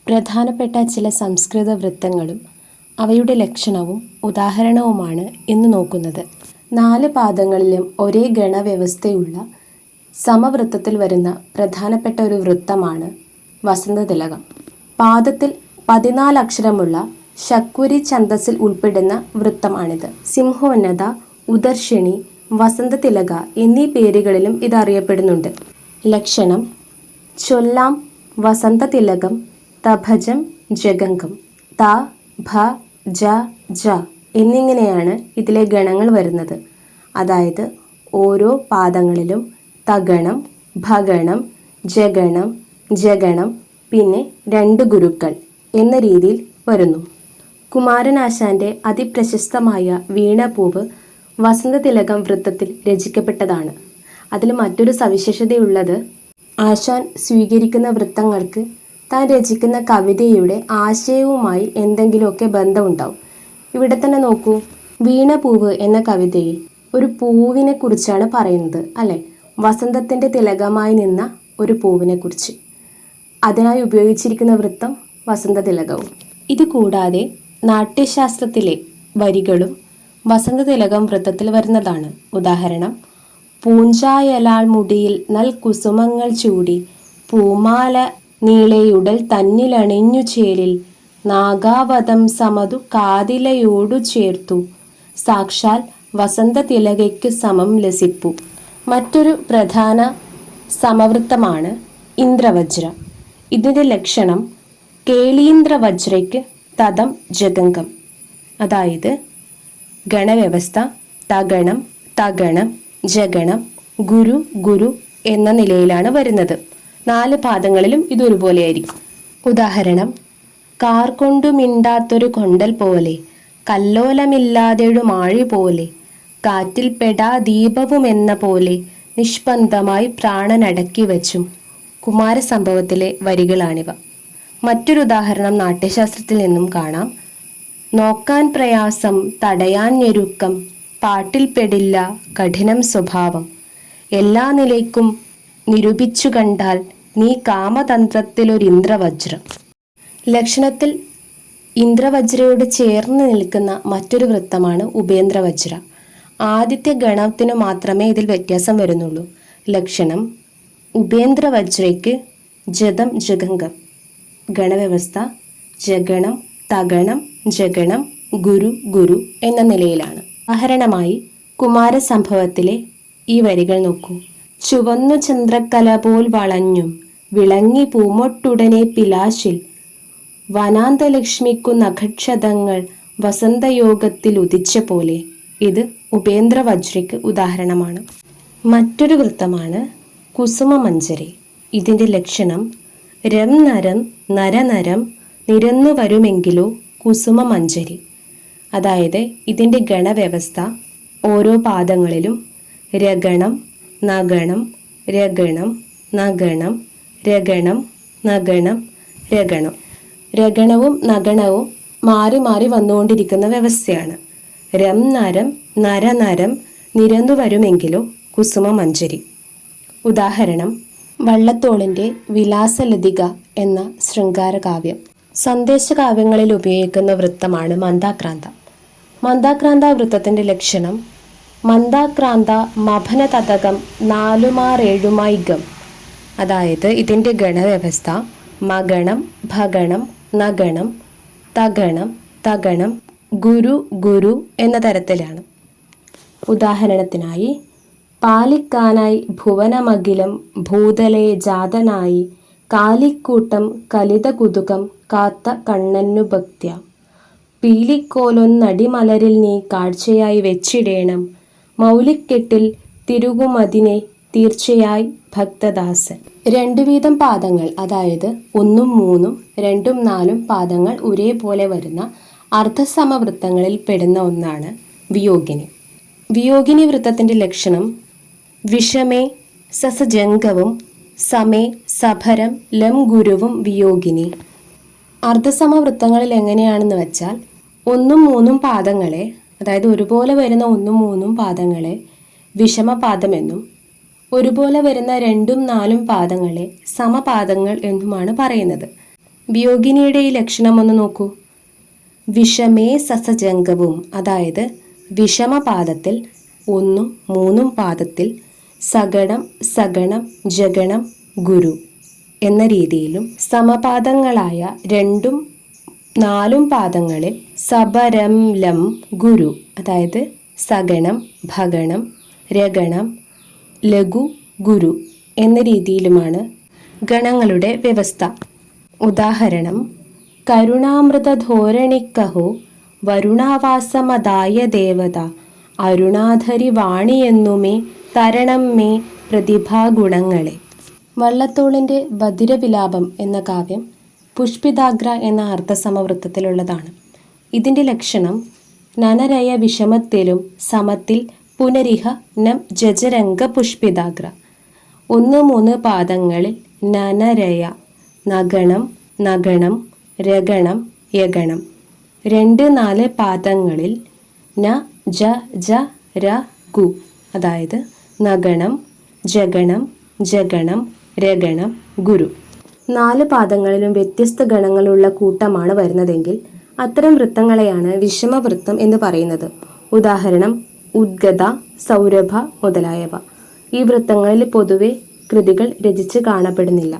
പ്രധാനപ്പെട്ട ചില സംസ്കൃത വൃത്തങ്ങളും അവയുടെ ലക്ഷണവും ഉദാഹരണവുമാണ് ഇന്ന് നോക്കുന്നത്. 4 പാദങ്ങളിലും ഒരേ ഗണവ്യവസ്ഥയുള്ള സമവൃത്തത്തിൽ വരുന്ന പ്രധാനപ്പെട്ട ഒരു വൃത്തമാണ് വസന്തതിലകം. പാദത്തിൽ 14 അക്ഷരമുള്ള ശക്വരി ഛന്ദസ്സിൽ ഉൾപ്പെടുന്ന വൃത്തമാണിത്. സിംഹോന്നത, ഉദർശിനി, വസന്തതിലക എന്നീ പേരുകളിലും ഇത് അറിയപ്പെടുന്നുണ്ട്. ലക്ഷണം: ചൊല്ലാം വസന്തതിലകം തഭജം ജഗംഗം. ത, ഭ, ജ, ജ എന്നിങ്ങനെയാണ് ഇതിലെ ഗണങ്ങൾ വരുന്നത്. അതായത് ഓരോ പാദങ്ങളിലും തഗണം, ഭഗണം, ജഗണം, ജഗണം, പിന്നെ 2 ഗുരുക്കൾ എന്ന രീതിയിൽ വരുന്നു. കുമാരനാശാന്റെ അതിപ്രശസ്തമായ വീണപൂവ് വസന്തതിലകം വൃത്തത്തിൽ രചിക്കപ്പെട്ടതാണ്. അതിൽ മറ്റൊരു സവിശേഷതയുള്ളത്, ആശാൻ സ്വീകരിക്കുന്ന വൃത്തങ്ങൾക്ക് താൻ രചിക്കുന്ന കവിതയുടെ ആശയവുമായി എന്തെങ്കിലുമൊക്കെ ബന്ധമുണ്ടാവും. ഇവിടെ തന്നെ നോക്കൂ, വീണപൂവ് എന്ന കവിതയിൽ ഒരു പൂവിനെ കുറിച്ചാണ് പറയുന്നത്, അല്ലേ? വസന്തത്തിൻ്റെ തിലകമായി നിന്ന ഒരു പൂവിനെ കുറിച്ച്. അതിനായി ഉപയോഗിച്ചിരിക്കുന്ന വൃത്തം വസന്തതിലകവും. ഇതുകൂടാതെ നാട്യശാസ്ത്രത്തിലെ വരികളും വസന്തതിലകം വൃത്തത്തിൽ വരുന്നതാണ്. ഉദാഹരണം: പൂഞ്ചായലാൾ മുടിയിൽ നൽ കുസുമങ്ങൾ ചൂടി പൂമാല നീളയുടൽ തന്നിലണിഞ്ഞു ചേരിൽ നാഗാവതം സമതു കാതിലയോടു ചേർത്തു സാക്ഷാൽ വസന്തതിലകയ്ക്കു സമം ലസിപ്പു. മറ്റൊരു പ്രധാന സമവൃത്തമാണ് ഇന്ദ്രവജ്ര. ഇതിൻ്റെ ലക്ഷണം: കേളീന്ദ്രവജ്രയ്ക്ക് തതം ജഗംഗം. അതായത് ഗണവ്യവസ്ഥ തഗണം, തഗണം, ജഗണം, ഗുരു, ഗുരു എന്ന നിലയിലാണ് വരുന്നത്. 4 പാദങ്ങളിലും ഇതൊരുപോലെയായിരിക്കും. ഉദാഹരണം: കാർ കൊണ്ടു മിണ്ടാത്തൊരു കൊണ്ടൽ പോലെ, കല്ലോലമില്ലാതെയൊരു മാഴി പോലെ, കാറ്റിൽ പെടാ ദീപവുമെന്ന പോലെ, നിഷ്പന്ദമായി പ്രാണനടക്കി വച്ചും. കുമാരസംഭവത്തിലെ വരികളാണിവ. മറ്റൊരു ഉദാഹരണം നാട്യശാസ്ത്രത്തിൽ നിന്നും കാണാം. നോക്കാൻ പ്രയാസം തടയാൻ ഞെരുക്കം, പാട്ടിൽ പെടില്ല കഠിനം സ്വഭാവം, എല്ലാ നിലയ്ക്കും നിരൂപിച്ചു കണ്ടാൽ നീ കാമതന്ത്രത്തിലൊരിന്ദ്രവജ്രം. ലക്ഷണത്തിൽ ഇന്ദ്രവജ്രയോട് ചേർന്ന് നിൽക്കുന്ന മറ്റൊരു വൃത്തമാണ് ഉപേന്ദ്രവജ്ര. ആദ്യത്തെ ഗണത്തിന് മാത്രമേ ഇതിൽ വ്യത്യാസം വരുന്നുള്ളൂ. ലക്ഷണം: ഉപേന്ദ്രവജ്രയ്ക്ക് ജതം ജഗംഗം. ഗണവ്യവസ്ഥ ജഗണം, തഗണം, ജഗണം, ഗുരു, ഗുരു എന്ന നിലയിലാണ്. ഉദാഹരണമായി കുമാരസംഭവത്തിലെ ഈ വരികൾ നോക്കൂ. ചുവന്നു ചന്ദ്രക്കല പോൽ വളഞ്ഞും വിളങ്ങി പൂമൊട്ടുടനെ പിലാശിൽ, വനാന്തലക്ഷ്മിക്കു നഖക്ഷതങ്ങൾ വസന്തയോഗത്തിൽ ഉദിച്ച പോലെ. ഇത് ഉപേന്ദ്രവജ്രയ്ക്ക് ഉദാഹരണമാണ്. മറ്റൊരു വൃത്തമാണ് കുസുമമഞ്ജരി. ഇതിൻ്റെ ലക്ഷണം: രം നരം നരനരം നിരന്നു വരുമെങ്കിലോ കുസുമമഞ്ജരി. അതായത് ഇതിൻ്റെ ഗണവ്യവസ്ഥ ഓരോ പാദങ്ങളിലും രഗണം, നഗണം, രഗണം, നഗണം, രഗണം, നഗണം, രഗണം. രഗണവും നഗണവും മാറി മാറി വന്നുകൊണ്ടിരിക്കുന്ന വ്യവസ്ഥയാണ്. രം നരം നരനരം നിരന്നു വരുമെങ്കിലോ കുസുമമഞ്ജരി. ഉദാഹരണം: വള്ളത്തോളിൻ്റെ വിലാസലതിക എന്ന ശൃംഗാരകാവ്യം. സന്ദേശകാവ്യങ്ങളിൽ ഉപയോഗിക്കുന്ന വൃത്തമാണ് മന്ദാക്രാന്ത. മന്ദാക്രാന്ത വൃത്തത്തിൻ്റെ ലക്ഷണം: മന്ദാക്രാന്ത മഭനതതകം നാലുമാറേഴുമായി ഗം. അതായത് ഇതിൻ്റെ ഗണവ്യവസ്ഥ മഗണം, ഭഗണം, നഗണം, തഗണം, തഗണം, ഗുരു, ഗുരു എന്ന തരത്തിലാണ്. ഉദാഹരണത്തിനായി: പാലിക്കാനായി ഭുവനമഖിലം ഭൂതലേ ജാതനായി കാലിക്കൂട്ടം കലിതകുതുകം കാത്ത കണ്ണന്നു ഭക്ത്യ, പീലിക്കോലൊന്നടിമലരിൽ നീ കാഴ്ചയായി വെച്ചിടേണം മൗലിക്കെട്ടിൽ തിരുകുമതിനെ തീർച്ചയായി ഭക്തദാസൻ. 2 വീതം പാദങ്ങൾ, അതായത് 1ഉം 3ഉം 2ഉം 4ഉം പാദങ്ങൾ ഒരേപോലെ വരുന്ന അർദ്ധസമവൃത്തങ്ങളിൽ പെടുന്ന ഒന്നാണ് വിയോഗിനി. വിയോഗിനി വൃത്തത്തിൻ്റെ ലക്ഷണം: വിഷമേ സസജംഗവും സമേ സഭരം ലം ഗുരുവും വിയോഗിനി. അർദ്ധസമവൃത്തങ്ങളിൽ എങ്ങനെയാണെന്ന് വെച്ചാൽ 1ഉം 3ഉം പാദങ്ങളെ, അതായത് ഒരുപോലെ വരുന്ന 1ഉം 3ഉം പാദങ്ങളെ വിഷമപാദമെന്നും ഒരുപോലെ വരുന്ന 2ഉം 4ഉം പാദങ്ങളെ സമപാദങ്ങൾ എന്നുമാണ് പറയുന്നത്. വിയോഗിനിയുടെ ഈ ലക്ഷണം ഒന്ന് നോക്കൂ. വിഷമേ സസജംഗവും, അതായത് വിഷമപാദത്തിൽ 1 3 പാദത്തിൽ സഗണം സഗണം ജഗണം ഗുരു എന്ന രീതിയിലും സമപാദങ്ങളായ 2 4 പാദങ്ങളിൽ സബരം ലം ഗുരു, അതായത് സഗണം ഭഗണം രഗണം ലഘു ഗുരു എന്ന രീതിയിലുമാണ് ഗണങ്ങളുടെ വ്യവസ്ഥ. ഉദാഹരണം: കരുണാമൃത ധോരണിക്കഹോ വരുണാവാസമതായ ദേവത അരുണാധരി വാണിയെന്നുമേ തരണം മേ പ്രതിഭാഗുണങ്ങളെ. വള്ളത്തോളിൻ്റെ ബധിരവിലാപം എന്ന കാവ്യം പുഷ്പിതാഗ്ര എന്ന അർത്ഥസമവൃത്തത്തിലുള്ളതാണ്. ഇതിൻ്റെ ലക്ഷണം നനരയ വിഷമത്തിലും സമത്തിൽ പുനരിഹ നം ജജരംഗ പുഷ്പിതാഗ്ര. 1 3 പാദങ്ങളിൽ നനരയ നഗണം നഗണം രഗണം യഗണം. 2 4 പാദങ്ങളിൽ ന ജ ജ ര ഗു, അതായത് നഗണം ജഗണം ജഗണം രഗണം ഗുരു. 4 പാദങ്ങളിലും വ്യത്യസ്ത ഗണങ്ങളുള്ള കൂട്ടമാണ് വരുന്നതെങ്കിൽ അത്തരം വൃത്തങ്ങളെയാണ് വിഷമവൃത്തം എന്ന് പറയുന്നത്. ഉദാഹരണം: ഉദ്ഗത, സൗരഭ മുതലായവ. ഈ വൃത്തങ്ങളിൽ പൊതുവെ കൃതികൾ രചിച്ച് കാണപ്പെടുന്നില്ല.